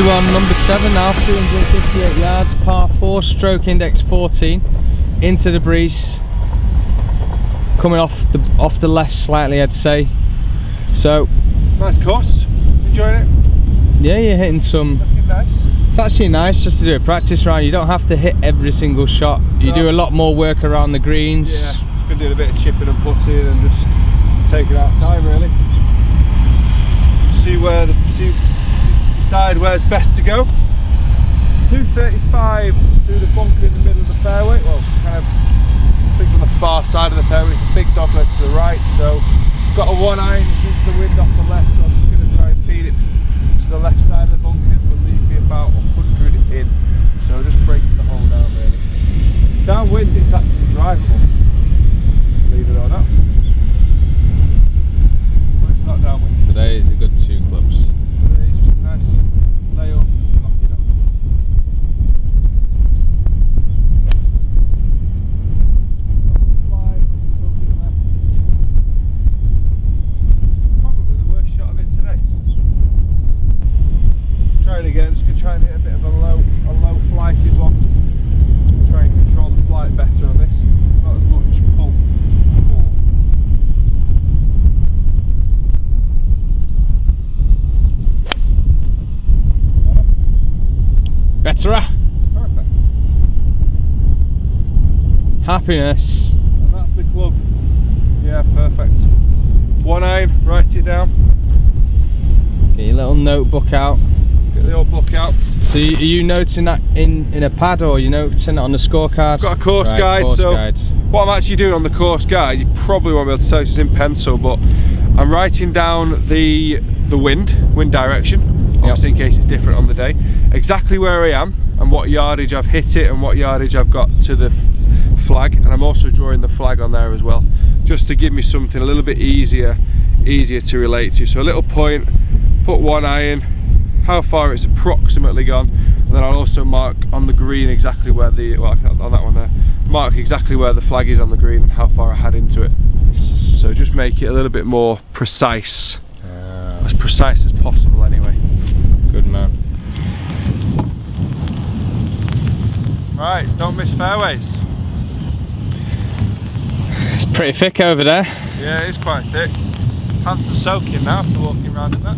So we're on number 7 now, 258 yards, par 4, stroke index 14, into the breeze, coming off the left slightly, I'd say. So nice course, enjoying it? Yeah, you're hitting some. Looking nice. It's actually nice just to do a practice round. You don't have to hit every single shot. You do a lot more work around the greens. Yeah, just been doing a bit of chipping and putting and just taking our time really. Decide where's best to go. 235 to the bunker in the middle of the fairway. Well, kind of things on the far side of the fairway. It's a big dogleg to the right, so got a 1 iron, it's into the wind off the left, so I'm just going to try and feed it to the left side of the bunkers, will leave me about 100 in, so just breaking the hole down really. Downwind it's actually drivable, believe it or not. But it's not downwind. Today is a good 2 clubs. Today is just a nice lay up, knock it up. Probably the worst shot of it today. Try it again, just going to try and hit a bit of a low flighted one. Try and control the flight better on this. Not as much pull. Better. Perfect. Happiness. And that's the club. Yeah, perfect. 1 iron, write it down. Get your little notebook out. Get the old book out. So are you noting that in a pad, or are you noting it on the scorecard? I've got a course guide, what I'm actually doing on the course guide, you probably won't be able to tell it's in pencil, but I'm writing down the wind direction, obviously in case it's different on the day, exactly where I am and what yardage I've hit it and what yardage I've got to the flag, and I'm also drawing the flag on there as well, just to give me something a little bit easier to relate to. So a little point, put 1 iron, how far it's approximately gone, and then I'll also mark on the green exactly where the, well, on that one there, mark exactly where the flag is on the green and how far I had into it. So just make it a little bit more precise, as precise as possible anyway. Good man. Right, don't miss fairways. It's pretty thick over there. Yeah, it is quite thick. Pants are soaking now after walking around in that.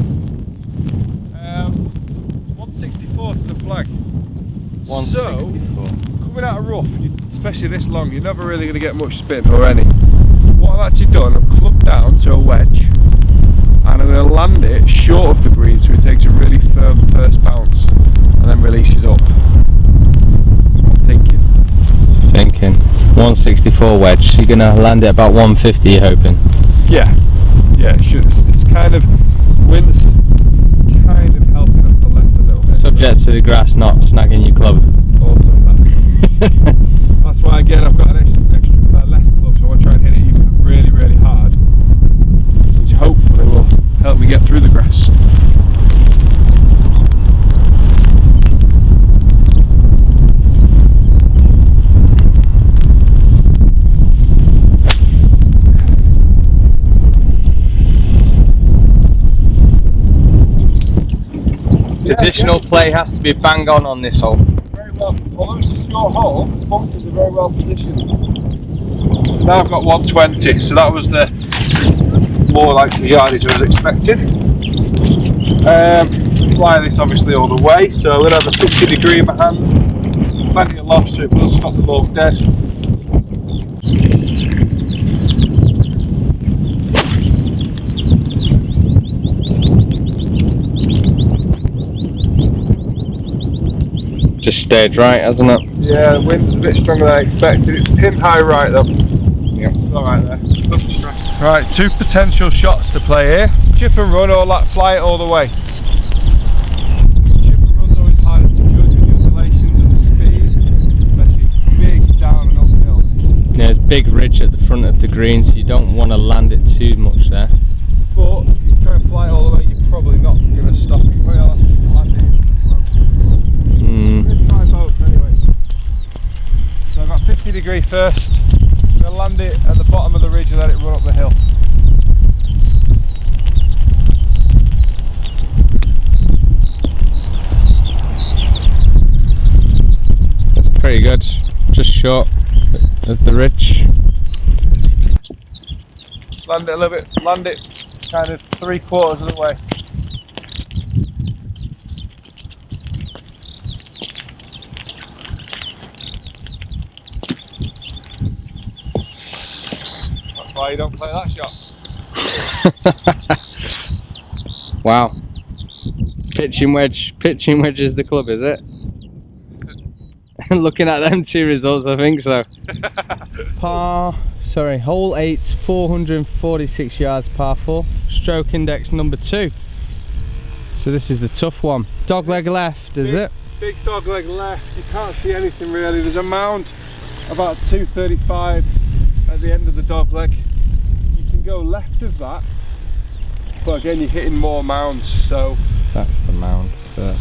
164 to the flag. 164. So, coming out of rough, especially this long, you're never really going to get much spin or any. What I've actually done, I've clubbed down to a wedge, and I'm going to land it short of the green so it takes a really firm first bounce and then releases up. That's what I'm thinking. 164 wedge. So you're going to land it about 150, you're hoping? Yeah, it should. It's kind of, wind's kind of helping up the left a little bit. Subject to the grass not snagging your club. Also that. That's why again I've got an extra less club, so I want to try and hit it even really, really hard, which hopefully will help me get through the grass. Positional play has to be bang on this hole. Very well, although it's a short hole, the bunkers are very well positioned. Now I've got 120, so that was the more like the yardage I was expecting. Fly this obviously all the way, so I'm going to have a 50 degree in my hand, plenty of loft so it will stop the ball dead. Just stayed right, hasn't it? Yeah, the wind was a bit stronger than I expected. It's pinned high right though. Yeah, it's alright there. Lovely strike. Right, 2 potential shots to play here. Chip and run or fly it all the way. Chip and run's always hard to judge with the undulations and the speed, especially big down and uphill. Yeah, there's a big ridge at the front of the green, so you don't want to land it too much there. But if you try and fly it all the way, you're probably not going to stop it. Well, I'll have to land it. I'm going to try both anyway. So I've got 50 degree first. I'm going to land it at the bottom of the ridge and let it run up the hill. very good. Just short of the ridge. Land it a little bit, land it kind of 3/4 of the way. That's why you don't play that shot. Wow. Pitching wedge is the club, is it? Looking at them two results, I think so. Hole 8, 446 yards, par 4, stroke index number 2. So this is the tough one. Dog leg left, is it? Big dog leg left. You can't see anything really. There's a mound about 235 at the end of the dog leg. You can go left of that, but again you're hitting more mounds, so that's the mound there.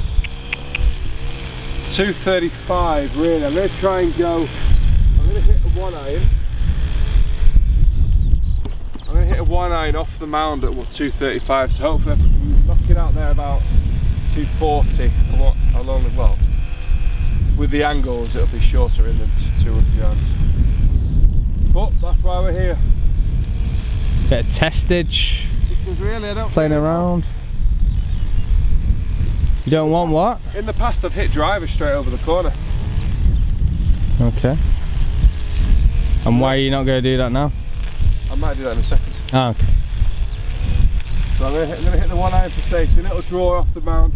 235 really. I'm going to try and go, I'm going to hit a 1 iron. I'm going to hit a 1 iron off the mound at 235, so hopefully I can knock it out there about 240. How long, well, with the angles it'll be shorter in than 200 yards. But that's why we're here. Bit of testage. Because really I don't playing around. You don't want what? In the past I've hit drivers straight over the corner. Okay. And why are you not going to do that now? I might do that in a second. Oh, okay. So I'm going to hit the 1 iron for safety, and it'll draw off the mound.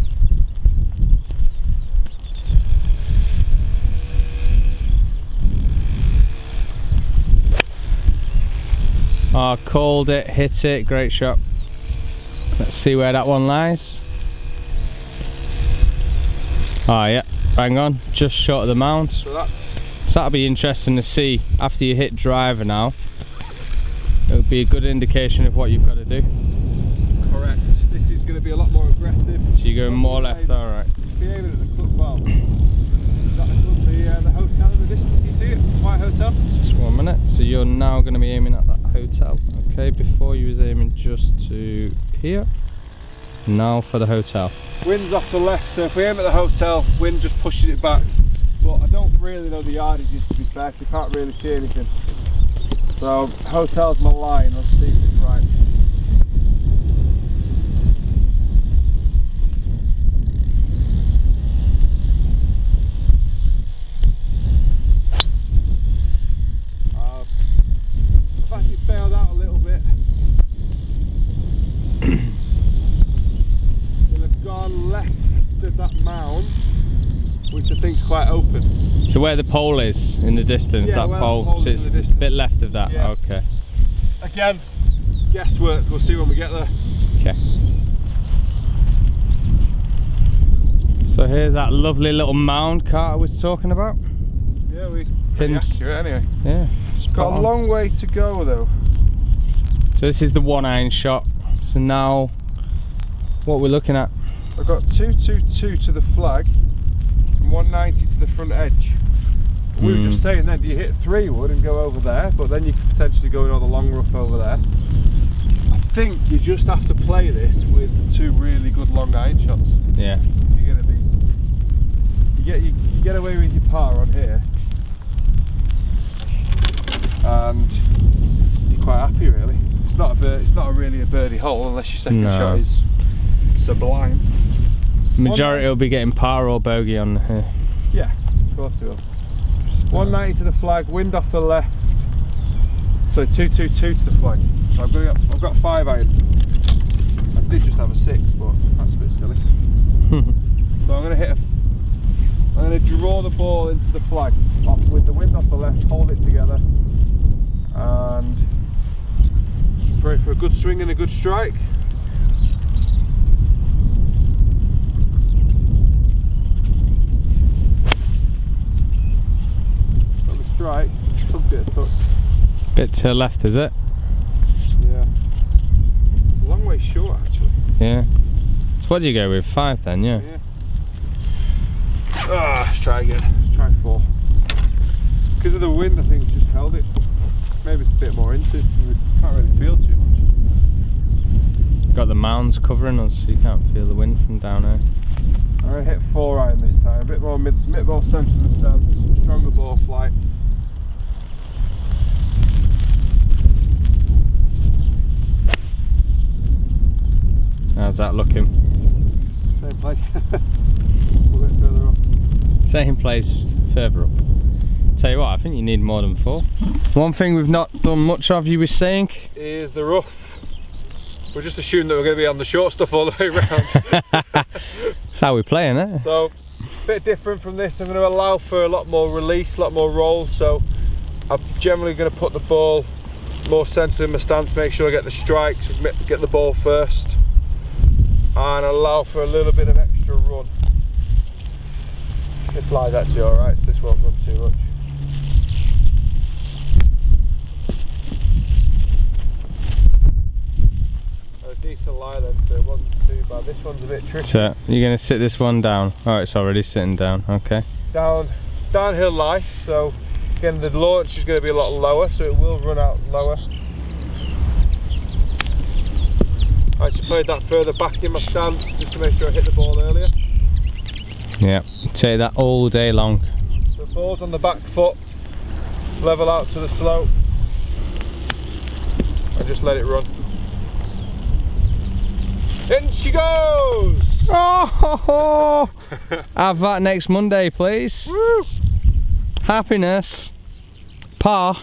Oh, called it, hit it, great shot. Let's see where that one lies. Oh yeah, bang on, just short of the mound. So that'll be interesting to see after you hit driver now. It'll be a good indication of what you've got to do. Correct. This is going to be a lot more aggressive. So you're going more left, alright. Be aiming at the club. Well, is that the hotel in the distance? Can you see it? White hotel? Just 1 minute. So you're now going to be aiming at that hotel. Okay, before you was aiming just to here. Now for the hotel. Wind's off the left, so if we aim at the hotel, wind just pushes it back. But I don't really know the yardages, to be fair, because you can't really see anything. So hotel's my line. Let's see if it's right. I've actually failed out a little bit. Gone left of that mound, which I think is quite open. So where the pole is in the distance, yeah, that pole, so it's a bit left of that. Yeah. Okay. Again, guesswork, we'll see when we get there. Okay. So here's that lovely little mound Carter was talking about. Yeah, pretty accurate anyway. Yeah. It's got a long way to go though. So this is the 1 iron shot. So now, what we're looking at? I've got 222 to the flag and 190 to the front edge. We were just saying then, do you hit 3 wood and go over there, but then you could potentially go in on the long rough over there. I think you just have to play this with 2 really good long iron shots. Yeah. You're gonna be, you get away with your par on here, and you're quite happy really. It's not really a birdie hole unless your second shot is sublime. Majority will be getting par or bogey on here. Yeah, of course they will. 190 to the flag, wind off the left. So 222 to the flag. So I've got 5 iron. I did just have a 6, but that's a bit silly. So I'm going to draw the ball into the flag with the wind off the left, hold it together, and pray for a good swing and a good strike. Got the strike, tucked it a touch. Bit to the left, is it? Yeah. A long way short actually. Yeah. So what do you go with? 5 then, yeah? Yeah. Let's try again. Let's try 4. Because of the wind, I think it's just held it. Maybe it's a bit more into it. We can't really feel too much. Got the mounds covering us, so you can't feel the wind from down here. I'm going to hit 4 iron this time, a bit more centre of the stance, stronger ball flight. How's that looking? Same place, a bit further up. Same place, further up. Tell you what, I think you need more than 4. One thing we've not done much of, you were saying, is the rough. We're just assuming that we're going to be on the short stuff all the way around. That's how we're playing, isn't it? So, a bit different from this. I'm going to allow for a lot more release, a lot more roll. So, I'm generally going to put the ball more centred in my stance, make sure I get the strikes, get the ball first, and allow for a little bit of extra run. This lie's actually alright, so this won't run too much. Decent lie then, so it wasn't too bad. This one's a bit tricky. So you're going to sit this one down. Oh, it's already sitting down. Okay. Downhill lie. So again, the launch is going to be a lot lower, so it will run out lower. I actually played that further back in my stance just to make sure I hit the ball earlier. Yeah, take that all day long. The ball's on the back foot, level out to the slope, and just let it run. In she goes! Oh! Have that next Monday, please. Woo! Happiness. Par.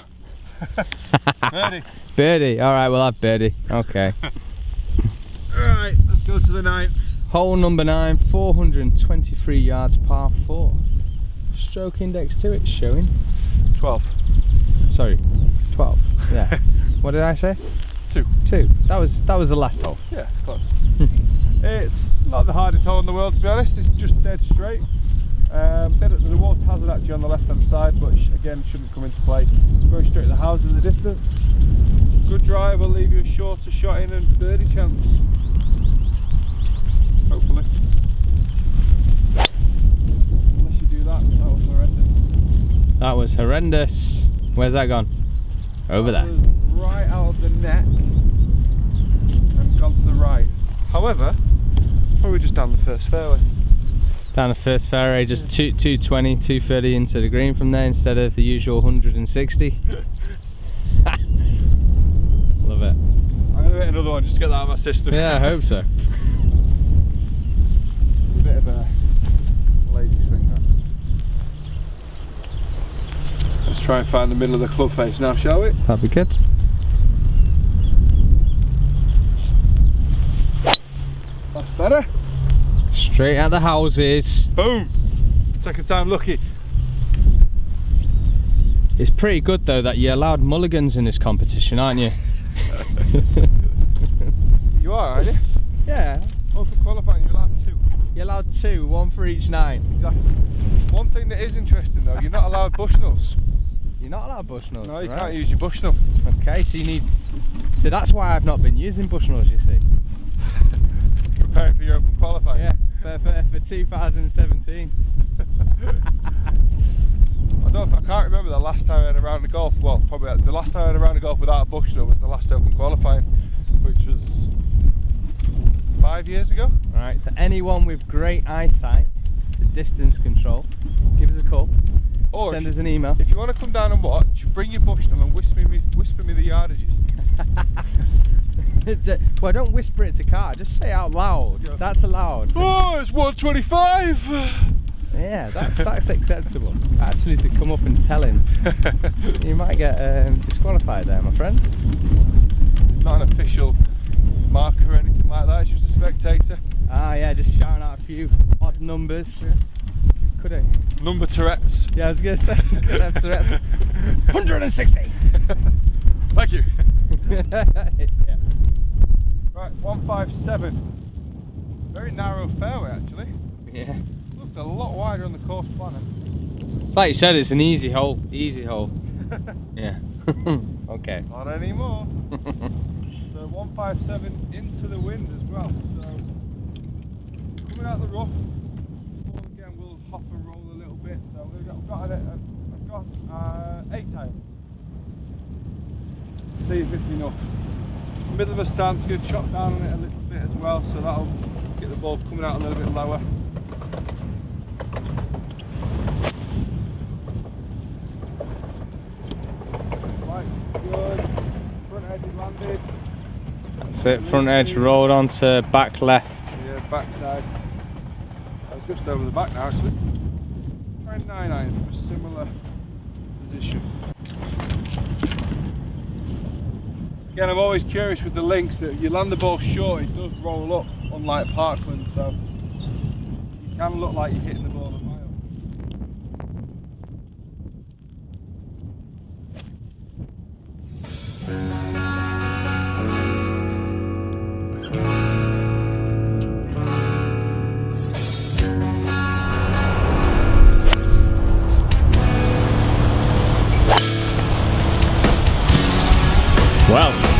Birdie. Birdie. Alright, we'll have birdie. Okay. Alright, let's go to the 9th. Hole number 9, 423 yards, par 4. Stroke index to it showing 12. Sorry, 12. Yeah. What did I say? 2. That was the last hole. Yeah, close. It's not the hardest hole in the world, to be honest. It's just dead straight. There's a water hazard actually on the left hand side, but again shouldn't come into play. Going straight to the house in the distance. Good drive will leave you a shorter shot in and birdie chance. Hopefully. Unless you do that, that was horrendous. That was horrendous. Where's that gone? Over there. Was right out of the neck and gone to the right. However, it's probably just down the first fairway. Down the first fairway, just 220, 230 into the green from there instead of the usual 160. Love it. I'm going to hit another one just to get that out of my system. Yeah, I hope so. It's a bit of a lazy swing that. Let's try and find the middle of the club face now, shall we? That'd be good. That's better. Straight at the houses. Boom! Second time lucky. It's pretty good though that you're allowed mulligans in this competition, aren't you? You are, aren't you? Yeah. Open qualifying, you're allowed 2. You're allowed 2, 1 for each 9. Exactly. One thing that is interesting though, you're not allowed bushnells. You're not allowed bushnells. No, you right? can't use your bushnell. Okay, so you need. So that's why I've not been using bushnells, you see. Preparing for your open qualifying. Yeah, for 2017. I can't remember the last time I had a round of golf. Well, probably the last time I had a round of golf without a bushnell was the last open qualifying, which was 5 years ago. Alright, so anyone with great eyesight, the distance control, give us a call. Or send us an email. If you want to come down and watch, bring your bushnell and whisper me the yardages. Well, don't whisper it to car, just say it out loud. Yeah. That's allowed. Oh, it's 125! Yeah, that's acceptable. Actually, to come up and tell him, you might get disqualified there, my friend. It's not an official marker or anything like that, it's just a spectator. Ah, yeah, just shouting out a few odd numbers. Yeah. Could I? Number Tourette's. Yeah, I was going to say, could have Tourette's. 160! Thank you. Yeah. Right, 157. Very narrow fairway actually. Yeah. Looks a lot wider on the course planner. Like you said, it's an easy hole. Easy hole. Yeah. Okay. Not anymore. So 157 into the wind as well. So coming out the rough. Again, we'll hop and roll a little bit. So I've got 8 iron. See if it's enough. Middle of a stance, going to chop down on it a little bit. bit as well, so that'll get the ball coming out a little bit lower. Right, good. Front edge is landed. That's it, front edge rolled onto back left. Yeah, backside. Just over the back now actually. Try 9 iron from a similar position. Again, I'm always curious with the links that you land the ball short, it does roll up, unlike Parkland, so you can look like you're hitting the ball a mile. Well,